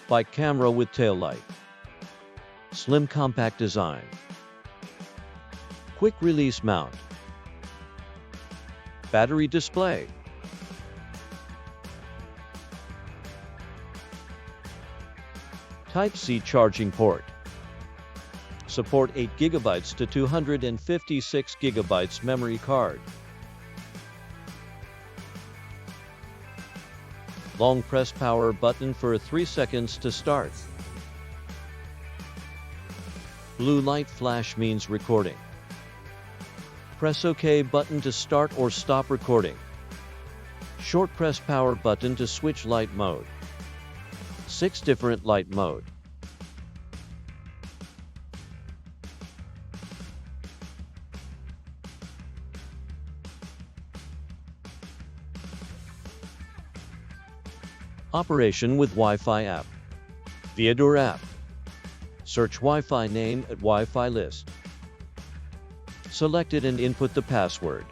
Bike camera with tail light. Slim compact design. Quick release mount. Battery display. Type-C charging port. Support 8 GB to 256 GB memory card. Long press power button for 3 seconds to start. Blue light flash means recording. Press OK button to start or stop recording. Short press power button to switch light mode. 6 different light mode. Operation with Wi-Fi app. Viador app. Search Wi-Fi name at Wi-Fi list. Select it and input the password.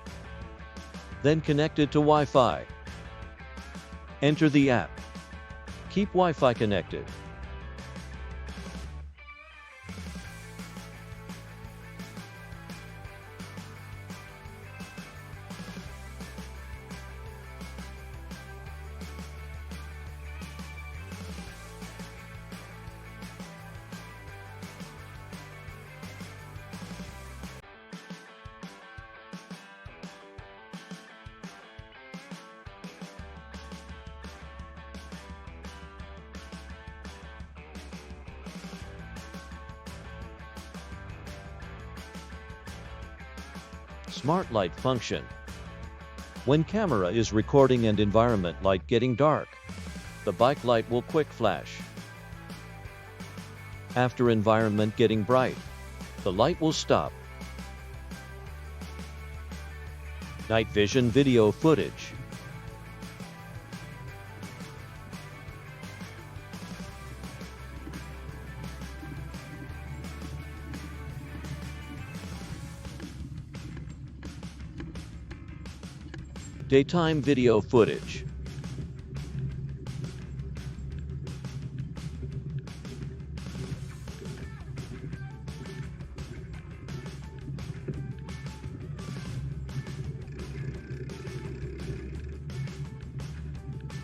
Then connect it to Wi-Fi. Enter the app. Keep Wi-Fi connected. Smart light function. When camera is recording and environment light getting dark, the bike light will quick flash. After environment getting bright, the light will stop. Night vision video footage. Daytime video footage.